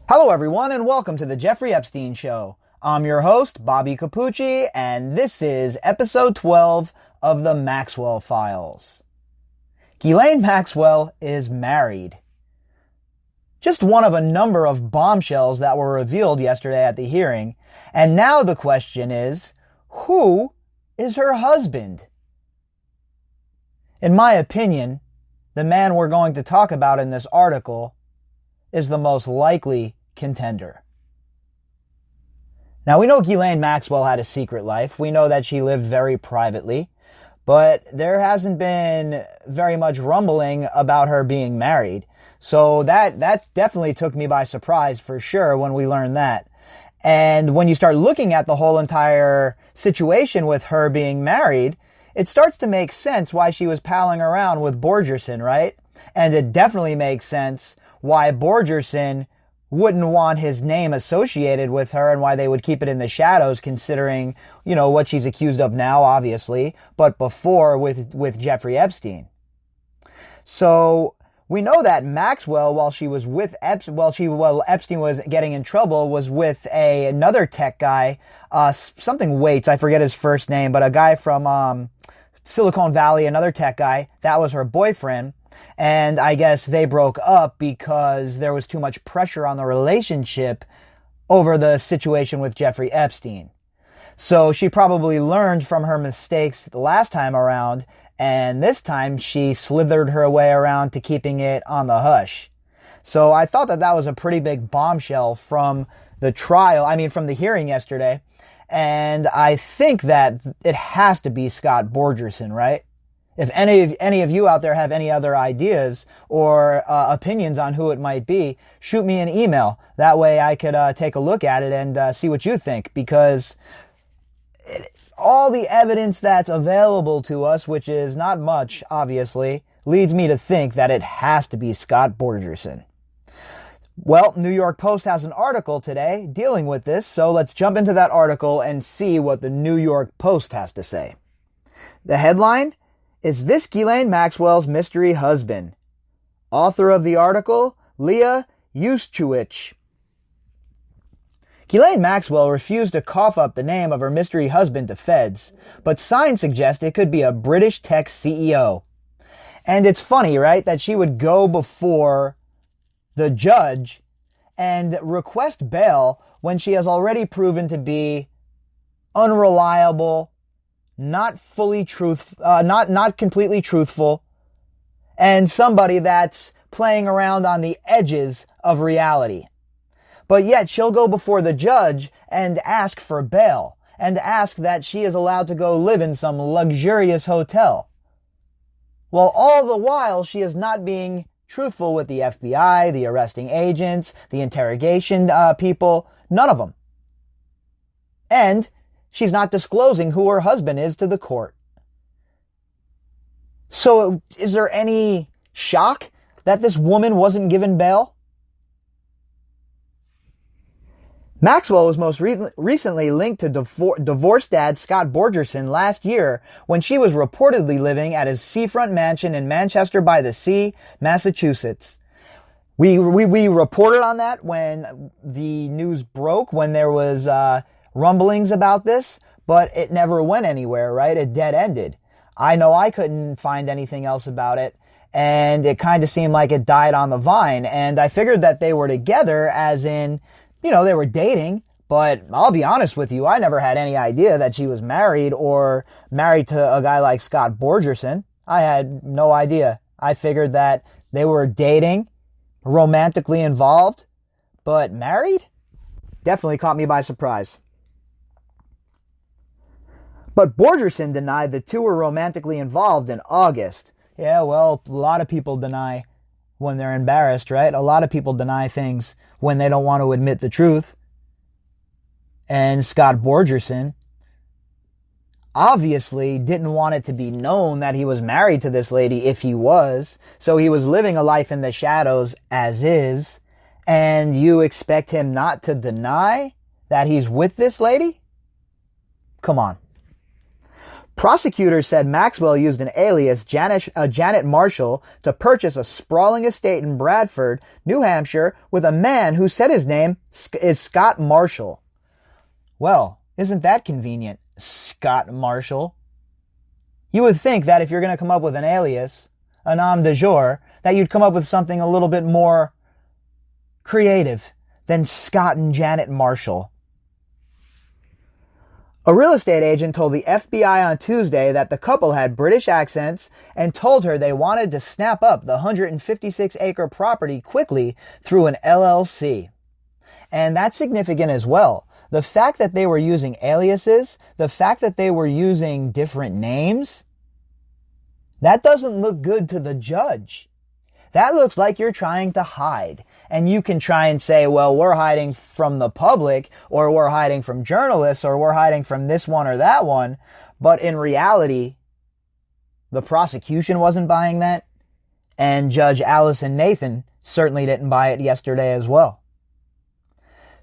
Hello everyone and welcome to the Jeffrey Epstein Show. I'm your host, Bobbycapucci, and this is episode 12 of the Maxwell Files. Ghislaine Maxwell is married. Just one of a number of bombshells that were revealed yesterday at the hearing, and now the question is, who is her husband? In my opinion, the man we're going to talk about in this article is the most likely contender. Now, we know Ghislaine Maxwell had a secret life. We know that she lived very privately, but there hasn't been very much rumbling about her being married. So that definitely took me by surprise for sure when we learned that. And when you start looking at the whole entire situation with her being married, it starts to make sense why she was palling around with Borgerson, right? And it definitely makes sense why Borgerson wouldn't want his name associated with her and why they would keep it in the shadows considering, what she's accused of now, obviously, but before with Jeffrey Epstein. So we know that Maxwell, while she was with Epstein was getting in trouble, was with another tech guy, something Waits, I forget his first name, but a guy from Silicon Valley, another tech guy. That was her boyfriend. And I guess they broke up because there was too much pressure on the relationship over the situation with Jeffrey Epstein. So she probably learned from her mistakes the last time around, and this time she slithered her way around to keeping it on the hush. So I thought that was a pretty big bombshell from the trial, from the hearing yesterday. And I think that it has to be Scott Borgerson, right? If any of you out there have any other ideas or opinions on who it might be, shoot me an email. That way I could take a look at it and see what you think. Because all the evidence that's available to us, which is not much, obviously, leads me to think that it has to be Scott Borgerson. Well, New York Post has an article today dealing with this, so let's jump into that article and see what the New York Post has to say. The headline: Is this Ghislaine Maxwell's mystery husband? Author of the article, Leah Yuschewicz. Ghislaine Maxwell refused to cough up the name of her mystery husband to feds, but signs suggest it could be a British tech CEO. And it's funny, right, that she would go before the judge and request bail when she has already proven to be unreliable, not completely truthful, and somebody that's playing around on the edges of reality. But yet she'll go before the judge and ask for bail, and ask that she is allowed to go live in some luxurious hotel. Well, all the while she is not being truthful with the FBI, the arresting agents, the interrogation people, none of them. And she's not disclosing who her husband is to the court. So is there any shock that this woman wasn't given bail? Maxwell was most recently linked to divorced dad Scott Borgerson last year when she was reportedly living at his seafront mansion in Manchester by the Sea, Massachusetts. We reported on that when the news broke, when there was rumblings about this, but it never went anywhere, right? It dead-ended. I know I couldn't find anything else about it, and it kind of seemed like it died on the vine, and I figured that they were together as in, they were dating, but I'll be honest with you, I never had any idea that she was married or married to a guy like Scott Borgerson. I had no idea. I figured that they were dating, romantically involved, but married? Definitely caught me by surprise. But Borgerson denied the two were romantically involved in August. Yeah, well, a lot of people deny when they're embarrassed, right? A lot of people deny things when they don't want to admit the truth. And Scott Borgerson obviously didn't want it to be known that he was married to this lady if he was. So he was living a life in the shadows as is. And you expect him not to deny that he's with this lady? Come on. Prosecutors said Maxwell used an alias, Janet Marshall, to purchase a sprawling estate in Bradford, New Hampshire, with a man who said his name is Scott Marshall. Well, isn't that convenient, Scott Marshall? You would think that if you're going to come up with an alias, a nom de jour, that you'd come up with something a little bit more creative than Scott and Janet Marshall. A real estate agent told the FBI on Tuesday that the couple had British accents and told her they wanted to snap up the 156-acre property quickly through an LLC. And that's significant as well. The fact that they were using aliases, the fact that they were using different names, that doesn't look good to the judge. That looks like you're trying to hide. And you can try and say, well, we're hiding from the public, or we're hiding from journalists, or we're hiding from this one or that one. But in reality, the prosecution wasn't buying that. And Judge Allison Nathan certainly didn't buy it yesterday as well.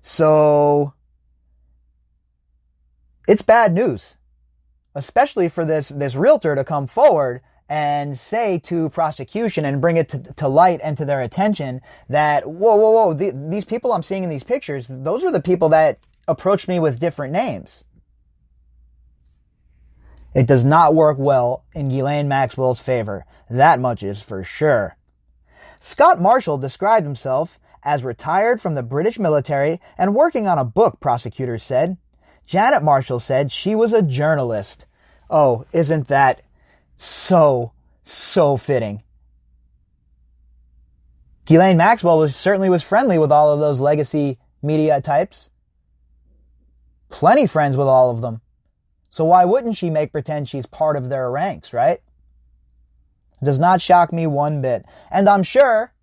So it's bad news, especially for this realtor to come forward and say to prosecution and bring it to light and to their attention that, whoa, these people I'm seeing in these pictures, those are the people that approached me with different names. It does not work well in Ghislaine Maxwell's favor. That much is for sure. Scott Marshall described himself as retired from the British military and working on a book, prosecutors said. Janet Marshall said she was a journalist. Oh, isn't that so fitting? Ghislaine Maxwell certainly was friendly with all of those legacy media types. Plenty friends with all of them. So why wouldn't she make pretend she's part of their ranks, right? Does not shock me one bit. And I'm sure,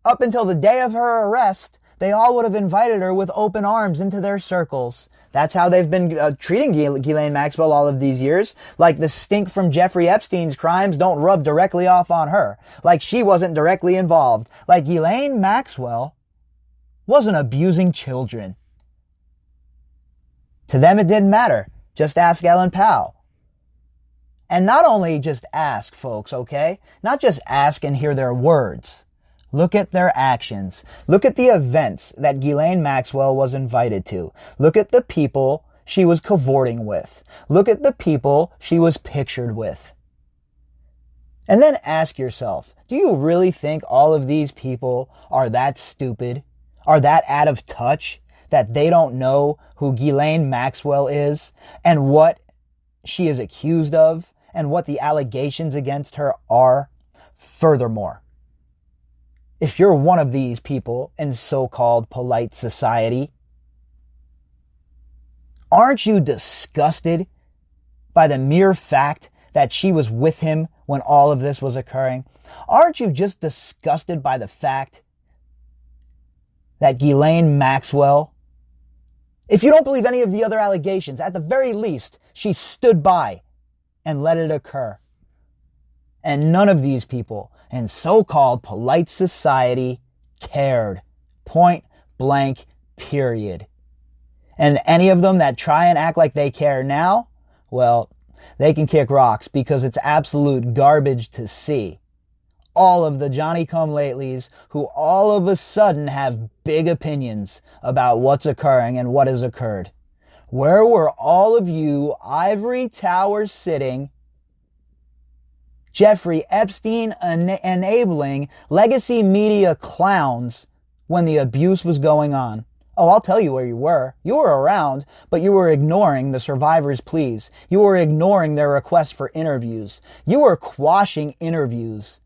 up until the day of her arrest, they all would have invited her with open arms into their circles. That's how they've been treating Ghislaine Maxwell all of these years. Like the stink from Jeffrey Epstein's crimes don't rub directly off on her. Like she wasn't directly involved. Like Ghislaine Maxwell wasn't abusing children. To them it didn't matter. Just ask Ellen Powell. And not only just ask, folks, okay? Not just ask and hear their words. Look at their actions. Look at the events that Ghislaine Maxwell was invited to. Look at the people she was cavorting with. Look at the people she was pictured with. And then ask yourself, do you really think all of these people are that stupid? Are that out of touch? That they don't know who Ghislaine Maxwell is and what she is accused of and what the allegations against her are? Furthermore, if you're one of these people in so-called polite society, aren't you disgusted by the mere fact that she was with him when all of this was occurring? Aren't you just disgusted by the fact that Ghislaine Maxwell, if you don't believe any of the other allegations, at the very least, she stood by and let it occur? And none of these people in so-called polite society cared. Point blank, period. And any of them that try and act like they care now, well, they can kick rocks because it's absolute garbage to see. All of the Johnny-come-latelys who all of a sudden have big opinions about what's occurring and what has occurred. Where were all of you ivory towers sitting, Jeffrey Epstein enabling legacy media clowns when the abuse was going on? Oh, I'll tell you where you were. You were around, but you were ignoring the survivors' pleas. You were ignoring their requests for interviews. You were quashing interviews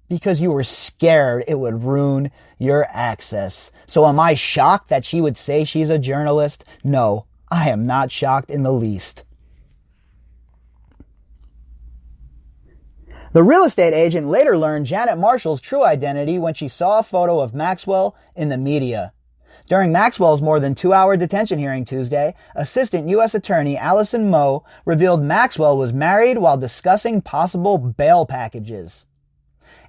because you were scared it would ruin your access. So am I shocked that she would say she's a journalist? No, I am not shocked in the least. The real estate agent later learned Janet Marshall's true identity when she saw a photo of Maxwell in the media. During Maxwell's more than 2-hour detention hearing Tuesday, Assistant U.S. Attorney Allison Moe revealed Maxwell was married while discussing possible bail packages.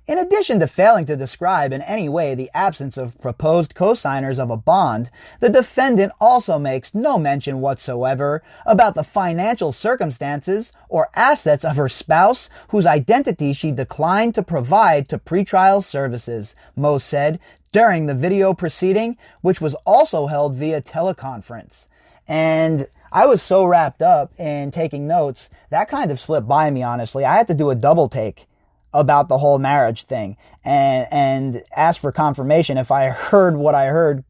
In addition to failing to describe in any way the absence of proposed co-signers of a bond, the defendant also makes no mention whatsoever about the financial circumstances or assets of her spouse, whose identity she declined to provide to pretrial services, Mo said during the video proceeding, which was also held via teleconference. And I was so wrapped up in taking notes, that kind of slipped by me, honestly. I had to do a double take about the whole marriage thing and ask for confirmation if I heard what I heard,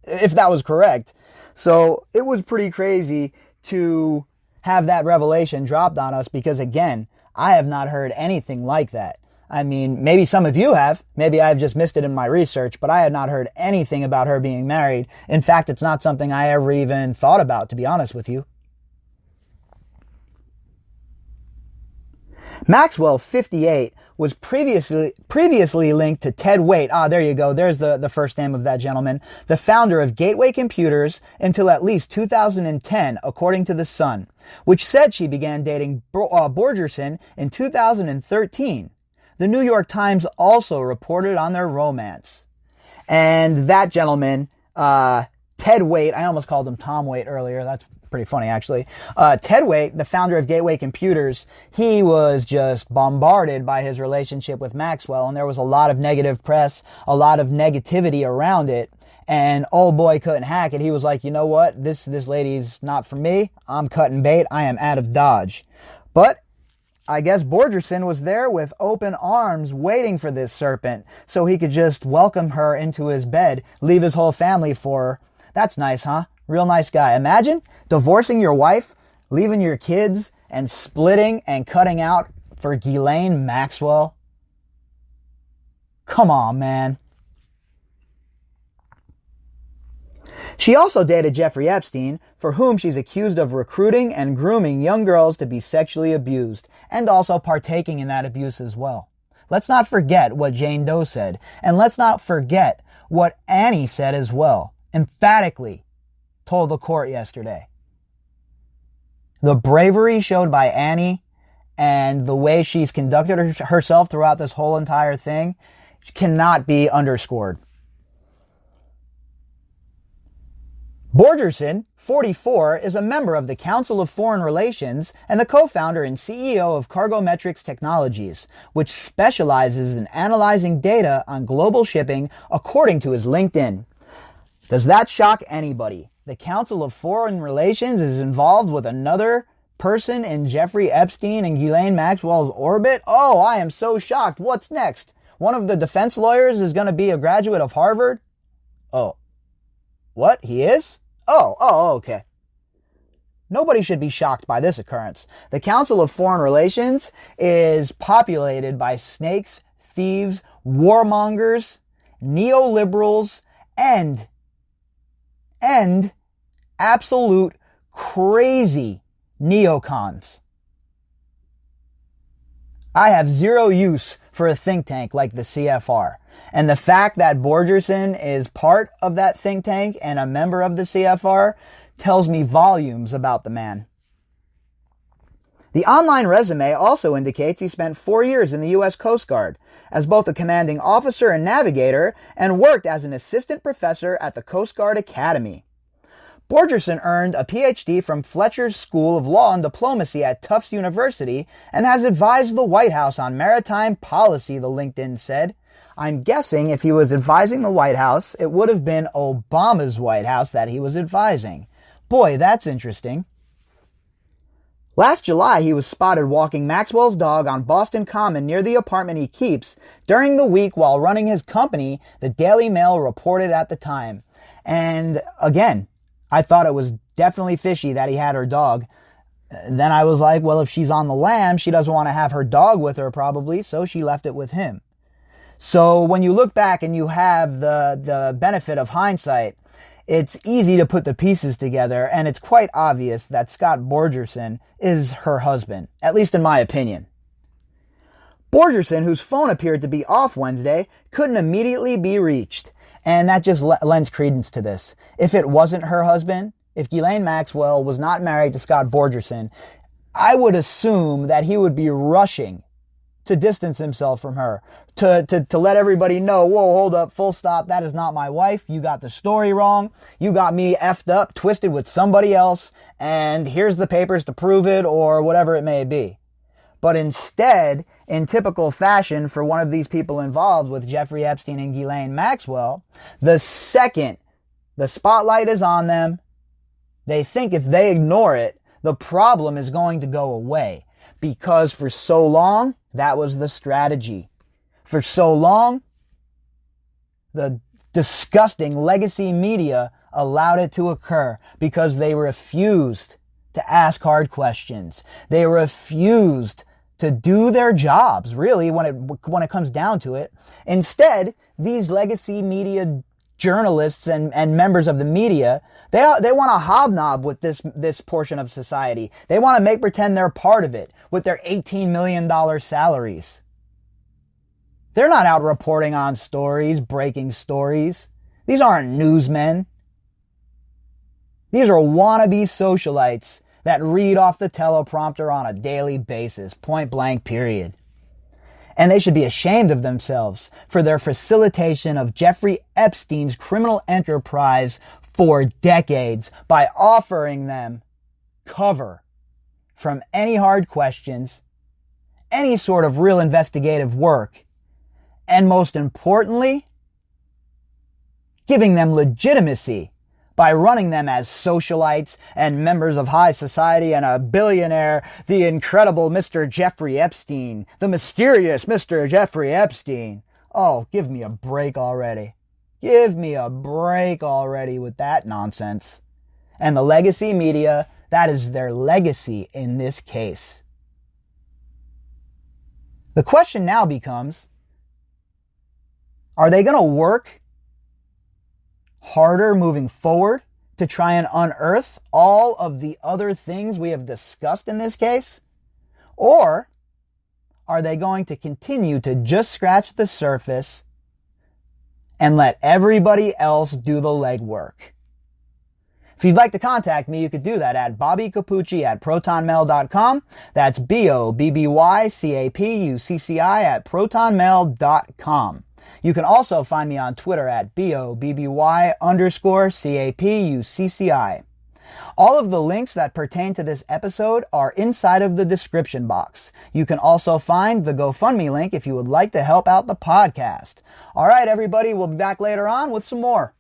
if that was correct. So it was pretty crazy to have that revelation dropped on us because, again, I have not heard anything like that. I mean, maybe some of you have. Maybe I've just missed it in my research, but I had not heard anything about her being married. In fact, it's not something I ever even thought about, to be honest with you. Maxwell, 58, was previously linked to Ted Waite. There you go. There's the first name of that gentleman. The founder of Gateway Computers until at least 2010, according to The Sun, which said she began dating Borgerson in 2013. The New York Times also reported on their romance. And that gentleman, Ted Waite, I almost called him Tom Waite earlier. That's pretty funny, actually. Ted Waite, the founder of Gateway Computers, he was just bombarded by his relationship with Maxwell, and there was a lot of negative press, a lot of negativity around it, and old boy couldn't hack it. He was like, you know what, this lady's not for me. I'm cutting bait. I am out of Dodge. But I guess Borgerson was there with open arms waiting for this serpent so he could just welcome her into his bed, leave his whole family for her. That's nice, huh? Real nice guy. Imagine divorcing your wife, leaving your kids, and splitting and cutting out for Ghislaine Maxwell. Come on, man. She also dated Jeffrey Epstein, for whom she's accused of recruiting and grooming young girls to be sexually abused, and also partaking in that abuse as well. Let's not forget what Jane Doe said, and let's not forget what Annie said as well, emphatically told the court yesterday. The bravery showed by Annie and the way she's conducted herself throughout this whole entire thing cannot be underscored. Borgerson, 44, is a member of the Council of Foreign Relations and the co-founder and CEO of Cargometrics Technologies, which specializes in analyzing data on global shipping, according to his LinkedIn. Does that shock anybody? The Council of Foreign Relations is involved with another person in Jeffrey Epstein and Ghislaine Maxwell's orbit? Oh, I am so shocked. What's next? One of the defense lawyers is going to be a graduate of Harvard? Oh. What? He is? Oh, okay. Nobody should be shocked by this occurrence. The Council of Foreign Relations is populated by snakes, thieves, warmongers, neoliberals, and absolute crazy neocons. I have zero use for a think tank like the CFR. And the fact that Borgerson is part of that think tank and a member of the CFR tells me volumes about the man. The online resume also indicates he spent 4 years in the U.S. Coast Guard as both a commanding officer and navigator, and worked as an assistant professor at the Coast Guard Academy. Borgerson earned a PhD from Fletcher's School of Law and Diplomacy at Tufts University and has advised the White House on maritime policy, the LinkedIn said. I'm guessing if he was advising the White House, it would have been Obama's White House that he was advising. Boy, that's interesting. Last July, he was spotted walking Maxwell's dog on Boston Common near the apartment he keeps during the week while running his company, the Daily Mail reported at the time. And again, I thought it was definitely fishy that he had her dog. Then I was like, well, if she's on the lam, she doesn't want to have her dog with her probably, so she left it with him. So when you look back and you have the benefit of hindsight, it's easy to put the pieces together, and it's quite obvious that Scott Borgerson is her husband, at least in my opinion. Borgerson, whose phone appeared to be off Wednesday, couldn't immediately be reached, and that just lends credence to this. If it wasn't her husband, if Ghislaine Maxwell was not married to Scott Borgerson, I would assume that he would be rushing to distance himself from her, to let everybody know, whoa, hold up, full stop, that is not my wife. You got the story wrong. You got me effed up, twisted with somebody else, and here's the papers to prove it, or whatever it may be. But instead, in typical fashion for one of these people involved with Jeffrey Epstein and Ghislaine Maxwell, the second the spotlight is on them, they think if they ignore it, the problem is going to go away. Because for so long, that was the strategy. For so long, the disgusting legacy media allowed it to occur because they refused to ask hard questions. They refused to do their jobs, really, when it comes down to it. Instead, these legacy media journalists and members of the media, they want to hobnob with this portion of society. They want to make pretend they're part of it with their $18 million salaries. They're not out reporting on stories, breaking stories. These aren't newsmen. These are wannabe socialites that read off the teleprompter on a daily basis, point blank, period. And they should be ashamed of themselves for their facilitation of Jeffrey Epstein's criminal enterprise for decades by offering them cover from any hard questions, any sort of real investigative work, and most importantly, giving them legitimacy by running them as socialites and members of high society and a billionaire, the incredible Mr. Jeffrey Epstein, the mysterious Mr. Jeffrey Epstein. Oh, give me a break already. Give me a break already with that nonsense. And the legacy media, that is their legacy in this case. The question now becomes, are they going to work harder moving forward to try and unearth all of the other things we have discussed in this case? Or are they going to continue to just scratch the surface and let everybody else do the legwork? If you'd like to contact me, you could do that at bobbycapucci@protonmail.com. That's BOBBYCAPUCCI@protonmail.com. You can also find me on Twitter at BOBBY_CAPUCCI. All of the links that pertain to this episode are inside of the description box. You can also find the GoFundMe link if you would like to help out the podcast. All right, everybody, we'll be back later on with some more.